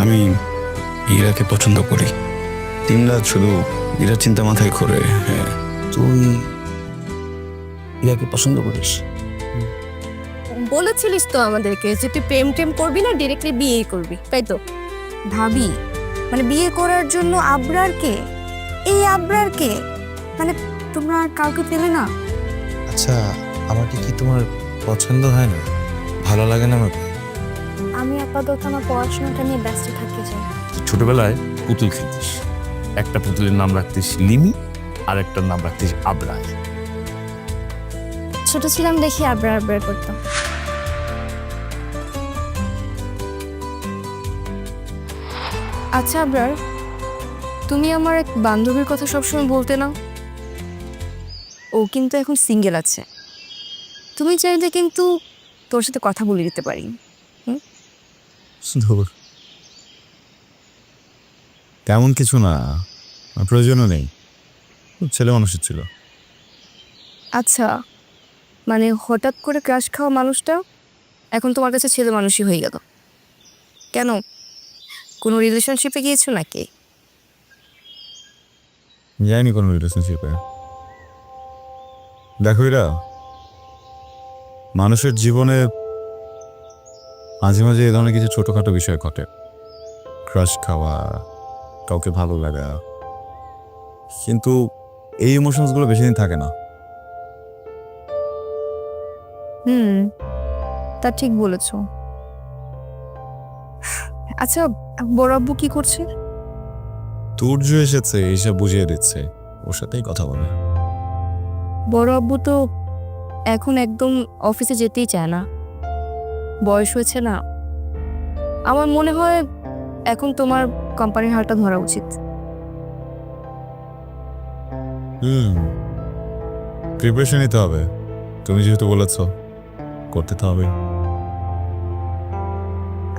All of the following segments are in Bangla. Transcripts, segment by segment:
আমি ইরাকে পছন্দ করি। দিনরাত শুধু ইরার চিন্তা মাথায় ঘোরে। হ্যাঁ, তুই ইরাকে পছন্দ করিস? বলেছিলিস তো আমাদেরকে যে তুই প্রেম টেম করবি না, ডিরেক্টলি বিয়ে করবি, তাই তো? ভাবি, মানে বিয়ে করার জন্য আবরারকে, এই আবরারকে, মানে তোমরা আর কাউকে পেলে না? আচ্ছা, আমাকে কি তোমার পছন্দ হয় না? ভালো লাগে না আমাকে? আমি আপাতত আমার পড়াশোনাটা নিয়ে ব্যস্ত থাকতে চাই। ছোটবেলায় পুতুল খেলতিস, একটা পুতুলের নাম রাখতিস লিমি আর একটার নাম রাখতিস আবরার। ছোট ছিলাম দেখি আবরার আবরার করতাম। আচ্ছা আবরার, তুমি আমার এক বান্ধবীর কথা সবসময় বলতে না? ও কিন্তু এখন সিঙ্গেল আছে, তুমি চাইলে কিন্তু তোর সাথে কথা বলে দিতে পারি। ধুর, তেমন কিছু না, প্রয়োজনও নেই। খুব ছেলে মানুষের ছিল। আচ্ছা, মানে হঠাৎ করে ক্রাশ খাওয়া মানুষটা এখন তোমার কাছে ছেলে মানুষই হয়ে গেল কেন? কোনো রিলেশনশিপে গিয়েছো নাকি? যাইনি কোনো রিলেশনশিপে। দেখো এরা, মানুষের জীবনে মাঝে মাঝে এ ধরনের কিছু ছোটখাটো বিষয় ঘটে। ক্রাশ খাওয়া, কাউকে ভালো লাগা, কিন্তু এই ইমোশনসগুলো বেশি দিন থাকে না। তা ঠিক বলেছ। আচ্ছা, বড় আব্বু কি করছে? তুর্য এসেছে, এইসব বুঝিয়ে দিচ্ছে, ওর সাথেই কথা বলে। বড় আব্বু তো এখন একদম অফিসে যেতেই চায় না, বয়স হয়েছে না। আমার মনে হয় এখন তোমার কোম্পানির হালটা ধরা উচিত। প্রিপারেশন নিতে হবে, তুমি যেহেতু বলেছ, করতে তো হবে।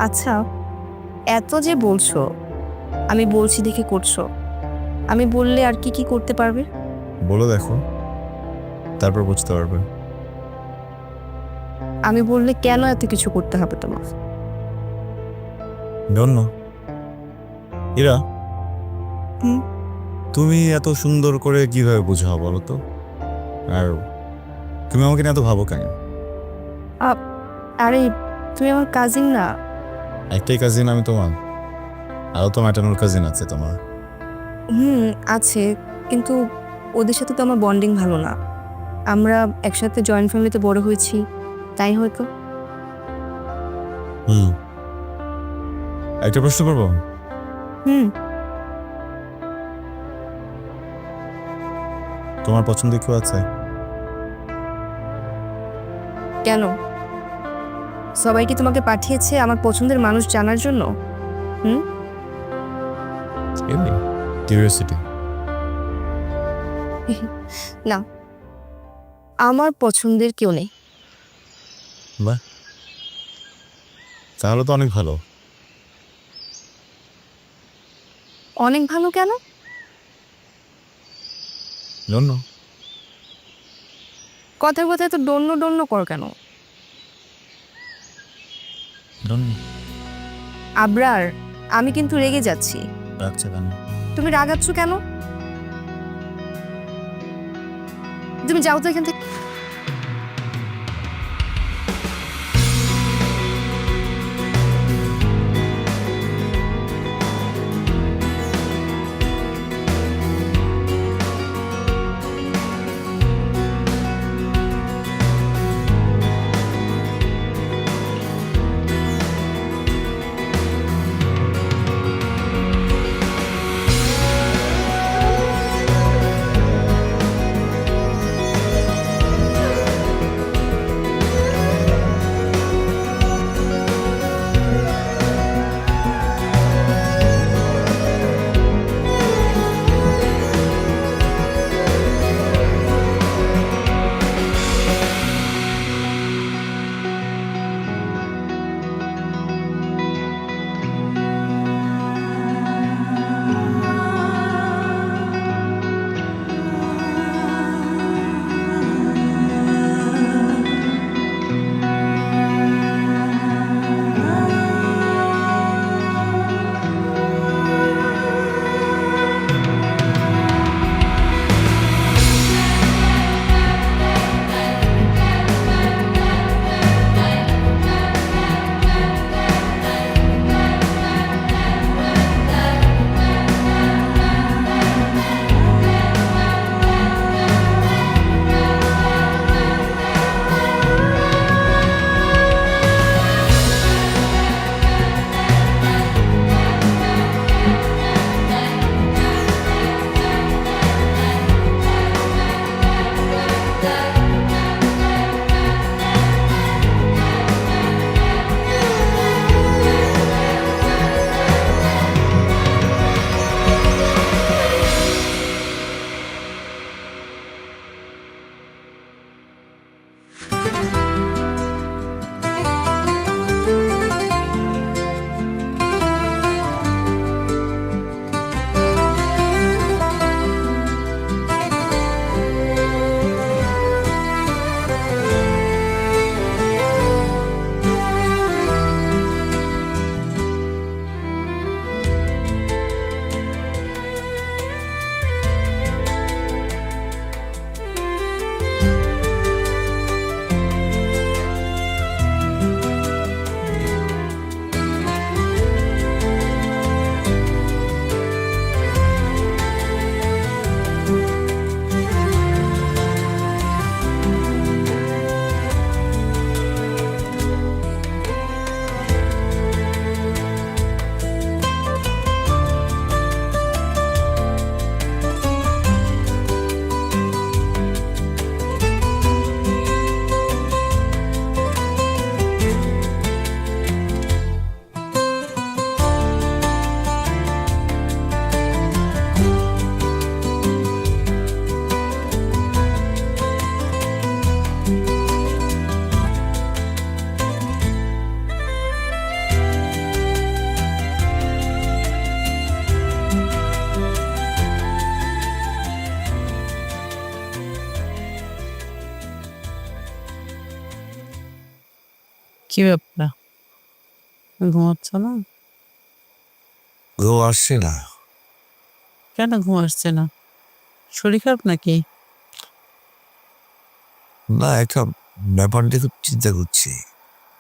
আচ্ছা, এত যে বলছো, আমি বলছি দেখে করছো, আমি বললে আর কি কি করতে পারবে? বলে দেখো, তারপর বুঝতে পারবে। আমি বললে কেন এত কিছু করতে হবে তোমার? Don't know. ইরা, হুম? তুমি এত সুন্দর করে কিভাবে বুঝাও বলো তো? আর তুমি আমাকে নিয়ে এত ভাবো কেন? আরে তুমি আমার কাজিন না? একটাই কাজিন আমি তোমার, আরও তো ম্যাটার্নাল কাজিন আছে তোমার। আছে, কিন্তু ওদের সাথে তো আমার বন্ডিং ভালো না। আমরা একসাথে জয়েন্ট ফ্যামিলিতে বড় হয়েছি, তাই হয়তো। একটা প্রশ্ন করবো? হুম তোমার পছন্দ কেউ আছে? কেন? সবাই কি তোমাকে পাঠিয়েছে আমার পছন্দের মানুষ জানার জন্য? এমনি কিউরিওসিটি। না, আমার পছন্দের কেউ নেই। বাহ, তাহলে তো অনেক ভালো। অনেক ভালো কেন? জন্য কথার কথায় তো ডন্য ডন্য কর কেন? আবরার, আমি কিন্তু রেগে যাচ্ছি। রাখছে কেন? তুমি রাগাচ্ছ কেন? তুমি যাও তো এখান থেকে। কি ব্যাপার, ঘুমাচ্ছ না? ঘুম আসছে না। কেন ঘুম আসছে না? শরীর খারাপ নাকি? না, একটা ব্যাপার নিয়ে খুব চিন্তা করছি।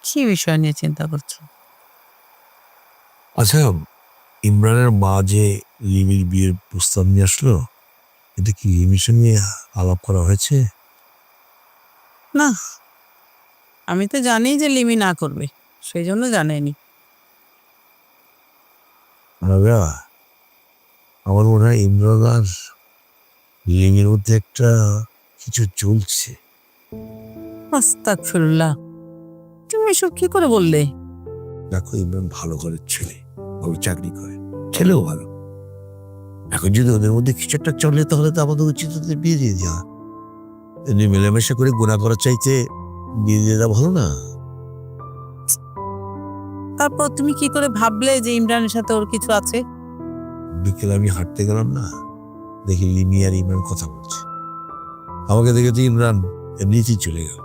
কি বিষয় নিয়ে চিন্তা করছো? আচ্ছা, ইমরানের মা যে লিমির বিয়ের প্রস্তাব নিয়ে আসলো, এটা কি লিমির সঙ্গে আলাপ করা হয়েছে? না, আমি তো জানি যে লিমি না করবে, সেই জন্য জানাইনি। রাবেয়া, আমার মনে হয় ইমরান আর লিমির মধ্যে একটা কিছু চলছে। আস্তাগফিরুল্লাহ, তুমি এসব কি করে বললে? দেখো, ইমরান ভালো ঘরের ছেলে, ভালো চাকরি করে, ছেলেও ভালো। এখন যদি ওদের মধ্যে কিছু একটা চলে, তাহলে তো আমাদের উচিত ওদের বিয়ে দিয়ে দেওয়া। এমনি মেলামেশা করে গুণা করার চাইতে বিয়ে দিয়ে দেওয়া ভালো না? তারপর তুমি কি করে ভাবলে যে ইমরানের সাথে ওর কিছু আছে? বিকেলে আমি হাঁটতে গেলাম না, দেখি লিমি আর ইমরান কথা বলছে। আমাকে দেখে তো ইমরান এমনিতেই চলে গেল,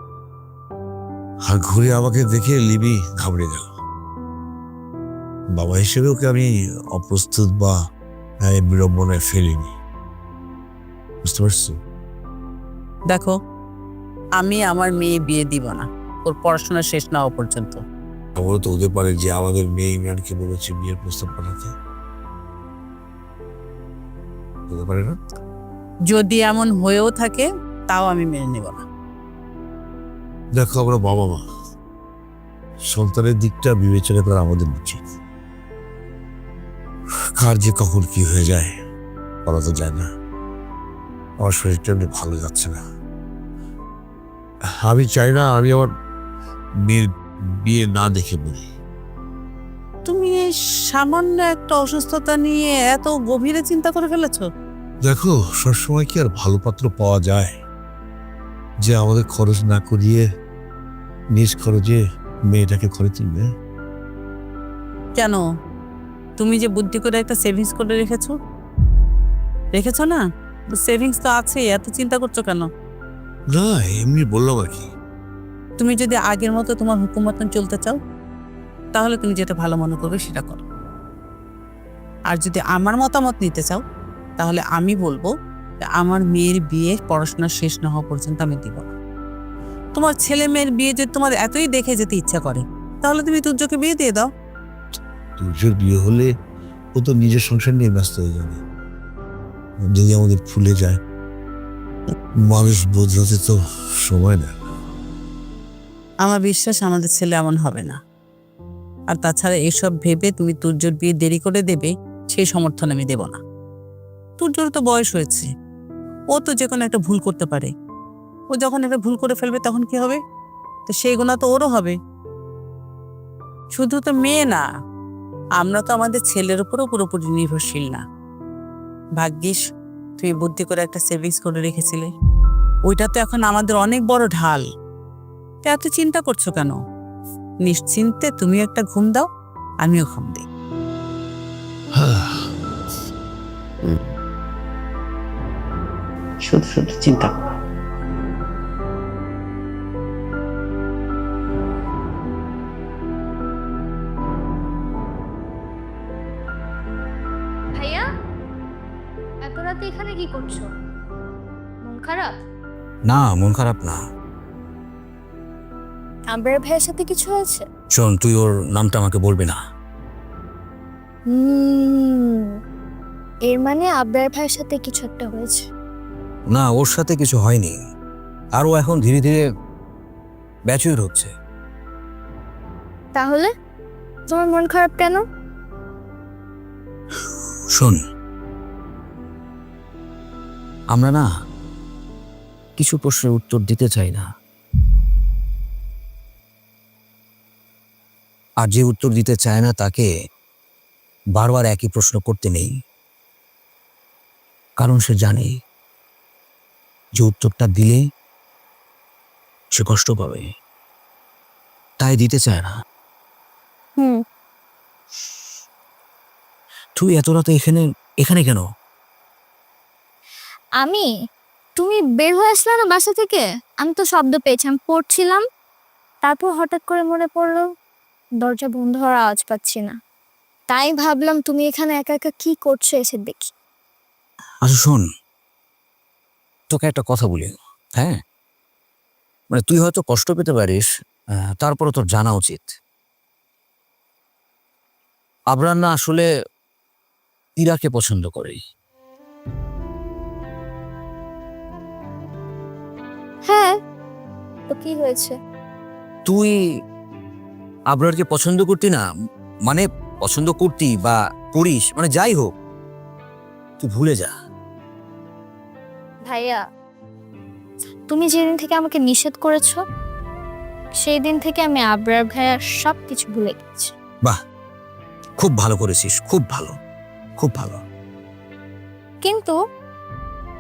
আর ঘুরে আমাকে দেখে লিমি ঘাবড়ে গেল। বাবা হিসেবে ওকে আমি অপ্রস্তুত বা বিড়ম্বনায় ফেলিনি, বুঝতে পারছো? দেখো, আমি আমার মেয়ে বিয়ে দিব না ওর পড়াশোনা শেষ না হওয়া পর্যন্ত। আমারও তো হতে পারে যে আমাদের মেয়ে ইমরানকে বলেছে বিয়ের প্রস্তাব পাঠাতে, হতে পারে না? যদি এমন হয়েও থাকে তাও আমি মেনে নেব না। দেখো, আমরা বাবা মা, সন্তানের দিকটা বিবেচনা করা আমাদের উচিত। কার যে কখন কি হয়ে যায় বলা তো যায় না। আমার শরীরটা এমনি ভালো যাচ্ছে না। আমি চাই না আমি আমার মেয়ের বিয়ে না দেখে বলি। তুমি এই সামান্য একটা অসুস্থতা নিয়ে এত গভীরে চিন্তা করে ফেলেছো? দেখো, সবসময় কি আর ভালো পাত্র পাওয়া যায় যে আমাদের খরচ না করিয়ে নিজ খরচে মেয়েটাকে ঘরে তুলবে? কেন, তুমি যে বুদ্ধি করে একটা সেভিংস করে রেখেছো না? সেভিংস তো আছে, এত চিন্তা করছো কেন? না, এমনি বললাম আর কি। তুমি যদি আগের মতো তোমার হুকুম মতন চলতে চাও, তাহলে তুমি যেটা ভালো মনে করবে সেটা করো। আর যদি আমার মতামত নিতে চাও, তাহলে আমি বলবো যে আমার মেয়ের বিয়ে পড়াশোনা শেষ না হওয়া পর্যন্ত আমি দিব না। তোমার ছেলে মেয়ের বিয়ে যদি তোমার এতই দেখে যেতে ইচ্ছা করে, তাহলে তুমি তুর্যকে বিয়ে দিয়ে দাও। তুর্যের বিয়ে হলে ও তো নিজের সংসার নিয়ে ব্যস্ত হয়ে যাবে। যদি আমাদের ফুলে যায়, মানুষ বদলাতে তো সময় নেয়। আমার বিশ্বাস আমাদের ছেলে এমন হবে না। আর তাছাড়া এসব ভেবে তুমি তুর্যর বিয়ে দেরি করে দেবে, সেই সমর্থন আমি দেব না। তুর্যর তো বয়স হয়েছে, ও তো যে কোনো একটা ভুল করতে পারে। ও যখন একটা ভুল করে ফেলবে তখন কি হবে? তো সেই গুণা তো ওরও হবে। শুধু তো মেয়ে না, আমরা তো আমাদের ছেলের উপরও পুরোপুরি নির্ভরশীল না। ভাগ্যিস তুমি বুদ্ধি করে একটা সেভিংস করে রেখেছিলে, ওইটা তো এখন আমাদের অনেক বড় ঢাল। তো এত চিন্তা করছো কেন? নিশ্চিন্তে তুমি একটা ঘুম দাও, আমিও ঘুম দিই। শুধু শুধু চিন্তা করো। ভাইয়া, এত রাতে এখানে কি করছো? মন খারাপ? না, মন খারাপ না। আবরার ভাইয়ের সাথে কিছু হয়েছে? শোন, তুই ওর নামটা আমাকে বলবি না। এর মানে আবরার ভাইয়ের সাথে কিছু একটা হয়েছে। না, ওর সাথে কিছু হয়নি। আর ও এখন ধীরে ধীরে ব্যাচুয়ার হচ্ছে। তাহলে তোমার মন খারাপ কেন? শোন, আমরা না কিছু প্রশ্নের উত্তর দিতে চাই না, আর যে উত্তর দিতে চায় না তাকে বারবার একই প্রশ্ন করতে নেই। কারণ সে জানে যে উত্তরটা দিলে সে কষ্ট পাবে, তাই দিতে চায় না। তুই এত রাতে এখানে কেন? তুমি বের হয়ে আসলে না বাসা থেকে? আমি তো শব্দ পেয়েছি, আমি পড়ছিলাম, তারপর হঠাৎ করে মনে পড়লো দরজা বন্ধ হওয়ার আওয়াজ পাচ্ছি না, তাই ভাবলাম তুমি এখানে একা একা কি করছো, এসে দেখি। আচ্ছা শোন, তোকে একটা কথা বলি। হ্যাঁ, মানে তুই হয়তো কষ্ট পেতে পারিস, তারপরে তোর জানা উচিত আবরার না আসলে ইরাকে পছন্দ করে। হ্যাঁ, তো কি হয়েছে? তুই আবরারকে পছন্দ করতি না, মানে পছন্দ করতি বা করিস, মানে যাই হোক, তুই ভুলে যা। ভাইয়া, তুমি যেদিন থেকে আমাকে নিষেধ করেছো সেই দিন থেকে আমি আবরার ভাইয়ার সব কিছু ভুলে গেছি। বাহ, খুব ভালো করেছিস, খুব ভালো, খুব ভালো। কিন্তু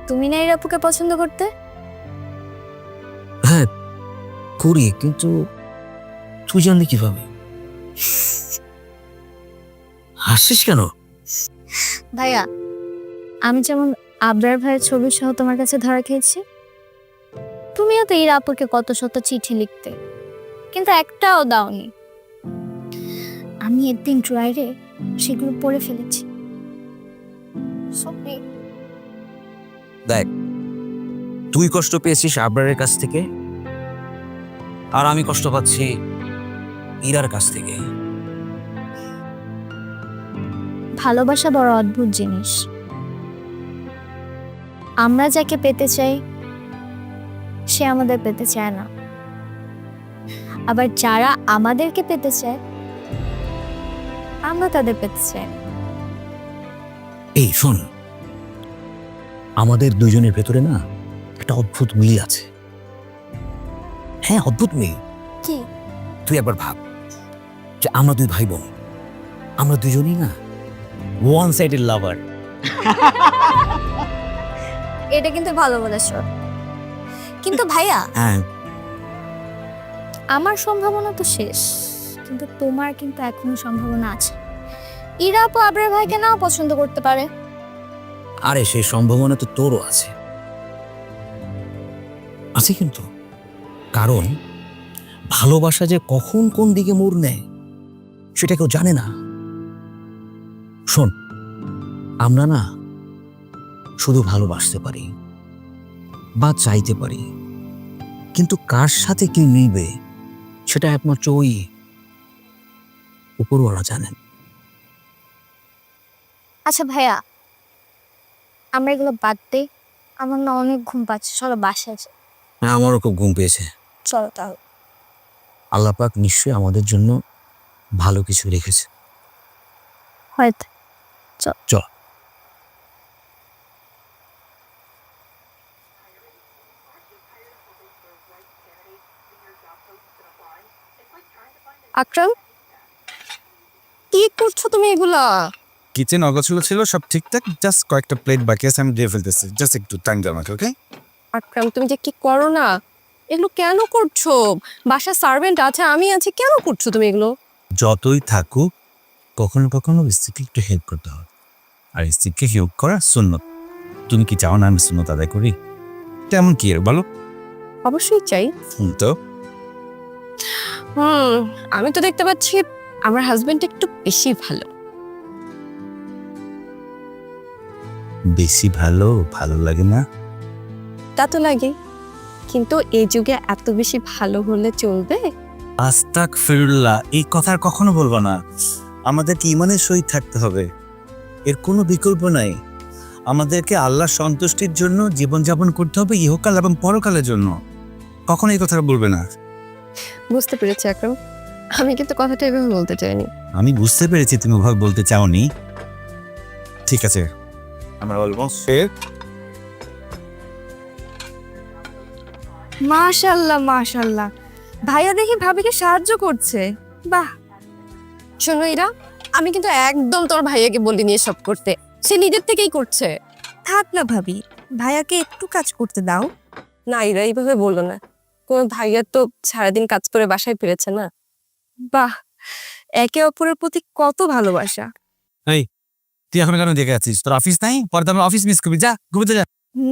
তুমি না ইরাপুকে পছন্দ করতে? হ্যাঁ করি, কিন্তু তুই জানলি কিভাবে? হাসিস কেন? ভাইয়া, আমি যেমন আবরার ভাইয়ের ছবি সহ তোমার কাছে ধরা খেয়েছি, তুমিও তো ইরাপুকে কত শত চিঠি লিখতে, কিন্তু একটাও দাওনি। আমি একদিন ড্রয়ারে সেগুলো পড়ে ফেলেছি। Sorry. দেখ, তুই কষ্ট পেয়েছিস আবরারের কাছ থেকে, আর আমি কষ্ট পাচ্ছি ইরার কাছ থেকে। ভালোবাসা বড় অদ্ভুত জিনিস। আমরা যাকে পেতে চাই সে আমাদের পেতে চায় না, আবার যারা আমাদেরকে পেতে চায় আমরা তাদের পেতে চাই না। এই শোন, আমাদের দুজনের ভেতরে না একটা অদ্ভুত মিল আছে। হ্যাঁ, অদ্ভুত মিল। কি? তুই একবার ভাব যে আমরা দুই ভাই বোন, আমরা দুজনই না ওয়ান সাইডেড লাভার। এটা কিন্তু ভালো বলেছো, কিন্তু ভাইয়া হ্যাঁ, আমার সম্ভাবনা তো শেষ, কিন্তু তোমার কিন্তু এখনো সম্ভাবনা আছে। ইরা আপু আবরার ভাইকে নাও পছন্দ করতে পারে। আরে সেই সম্ভাবনা তো তোরও আছে, আছে কিন্তু। কারণ ভালোবাসা যে কখন কোন দিকে মোড় নেয় সেটা কেউ জানে না। শোন, আমরা না শুধু ভালোবাসতে পারি বা চাইতে পারি, কিন্তু কার সাথে কি মিলবে সেটা একমাত্র ওই উপরওয়ালা জানেন। আচ্ছা ভাইয়া, আমরা এগুলো বাদ দিই, আমার না অনেক ঘুম পাচ্ছে, চলো বাসায় যাই। হ্যাঁ, আমারও খুব ঘুম পেয়েছে। চলো তাহলে। আল্লাহ পাক নিশ্চয়ই আমাদের জন্য ভালো কিছু রেখেছে। হয়তো। চল। আকরাম, কি করছো তুমি এগুলা? কিচেন অগোছালো ছিল, সব ঠিকঠাক, জাস্ট কয়েকটা প্লেট বাকি আছে, আমি দিয়ে ফেলতেছি। জাস্ট একটু টাইম দাও আমাকে, ওকে? আকরাম, তুমি যে কি করো না, এগুলো কেন করছো? বাসার সার্ভেন্ট আছে, আমি আছি, কেন করছো তুমি এগুলো? যতই থাকুক কখনো কখনো স্ত্রীকে একটু হেল্প করতে হয়, আর স্ত্রীকে হেল্প করা সুন্নত। তুমি কি চাও না আমি সুন্নত আদায় করি? তেমন কি এর বলো? অবশ্যই চাই। তো আমি তো দেখতে পাচ্ছি আমার হাজবেন্ড একটু বেশি ভালো। বেশি ভালো ভালো লাগে না? তা তো লাগে, কিন্তু এই যুগে এত বেশি ভালো হলে চলবে? আস্তাগফিরুল্লাহ, এই কথা আর কখনো বলবো না। আমাদেরকে ইমানের সহিত থাকতে হবে, এর কোনো বিকল্প নাই। আমাদেরকে আল্লাহর সন্তুষ্টির জন্য জীবনযাপন করতে হবে, ইহকাল এবং পরকালের জন্য। কখনো এই কথাটা বলবে না। বুঝতে পেরেছি আকরাম, আমি কিন্তু কথাটা এভাবে বলতে চাইনি। আমি বুঝতে পেরেছি তুমি ওভাবে বলতে চাওনি। ঠিক আছে, আমরা অলমোস্ট শেষ। মাশাআল্লাহ মাশাআল্লাহ, ভাইয়া দেখি ভাবিকে সাহায্য করছে, বাহ। শোনো ইরা, আমি কিন্তু একদম তোর ভাইয়াকে বলিনি এসব করতে, সে নিজের থেকেই করছে। থাক না ভাবি, ভাইয়াকে একটু কাজ করতে দাও। না ইরা, এইভাবে বললো না, তোমার ভাইয়া তো সারাদিন কাজ করে বাসায় ফিরেছে না। বাহ, একে অপরের প্রতি কত ভালোবাসা। তুই এখন কেন দেখে আছিস? তোর অফিস নাই? পরে তো আমরা অফিস মিস করবি। যা ঘুমোতে যা।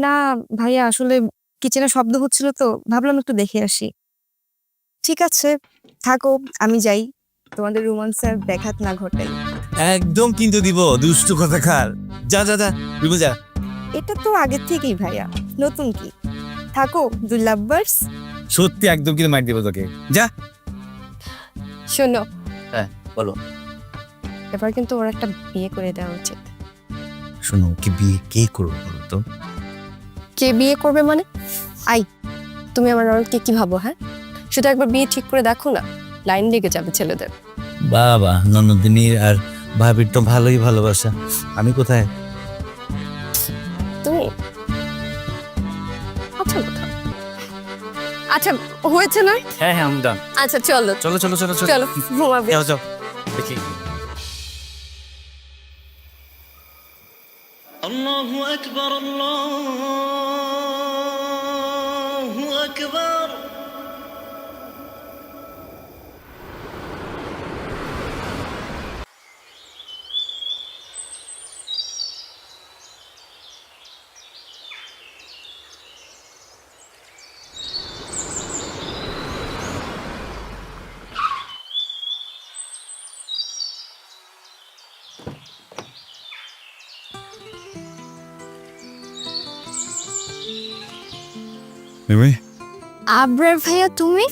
না ভাইয়া, আসলে কিচেনে শব্দ হচ্ছিল তো ভাবলাম একটু দেখে আসি। ঠিক আছে, থাকো, আমি যাই। তোমাদের রোমান্সের ব্যাঘাত না ঘটাই। একদম কিন্তু দিব দুষ্টু কথা খার। যা যা যা বিমল যা। এটা তো আগের থেকেই ভাইয়া, নতুন কি? থাকো দুই লাভবার্স। সত্যি একদম কিন্তু মার দিব তোকে। যা। শোনো, হ্যাঁ বলো। এবার কিন্তু ওর একটা বিয়ে করে দেওয়া উচিত। শোনো, কি বিয়ে কে করবো বলো তো? কে বিয়ে করবে মানে? তুমি আমার ননদকে কি ভাবো? হ্যাঁ, শুধু একবার বিয়ে ঠিক করে দেখো না, লাইন লেগে যাবে ছেলেদের। বাবা, ননদিনীর আর ভাবির তো ভালোই ভালোবাসা। আমি কোথায়? তুমি আচ্ছা কথা, আচ্ছা হয়েছে না? হ্যাঁ হ্যাঁ, আমি ডান। আচ্ছা চলো চলো চলো চলো চলো ঘুমাবে। যাও যাও দেখি। الله أكبر الله أكبر মিমি? আবরার ভাইয়া তুমি?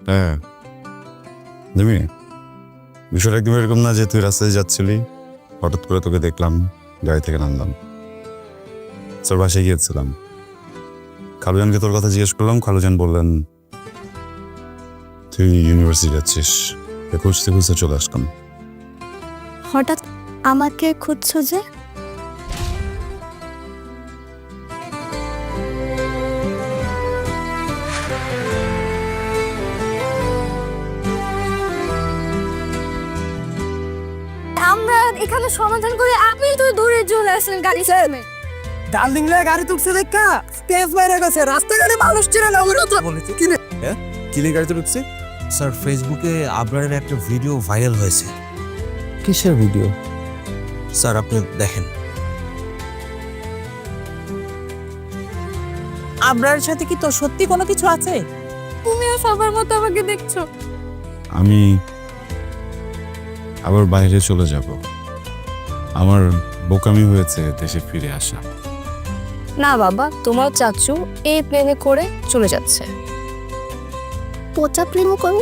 হ্যাঁ মিমি, বিষয়টা একদম এরকম না যে তুই রাস্তায় যাচ্ছিলি, হঠাৎ করে তোকে দেখলাম, গাড়ি থেকে নামলাম, তোর বাসায় গিয়েছিলাম, খালুজানকে তোর কথা জিজ্ঞেস করলাম, খালুজান বললেন তুই ইউনিভার্সিটি যাচ্ছিস, খুঁজতে খুঁজতে চলে আসলাম। হঠাৎ আমাকে খুঁজছো যে? আমরা এখানে সমাধান করে আপনি তো দূরে চলে আসলেন গাড়ি সামনে। ডার্লিং লে গাড়ি তুলছে দেখা স্টেজ বাইরে গেছে, রাস্তাঘাটে মানুষ চেনে না, ওরা তো বলেছে কি রে? কি নিয়ে গাড়িতে ঢুকছি? স্যার, ফেসবুকে আবরারের একটা ভিডিও ভাইরাল হয়েছে। কিসের ভিডিও? স্যার আপনি দেখেন। আবরারের সাথে কি তোর সত্যি কোনো কিছু আছে? তুমিও সবার মতো আমাকে দেখছো। আমি আবার বাইরে চলে যাব, আমার বোকামি হয়েছে দেশে ফিরে আসা। না বাবা, তোমার চাচু এই প্লেনে করে চলে যাচ্ছে। পচা প্রেম করো।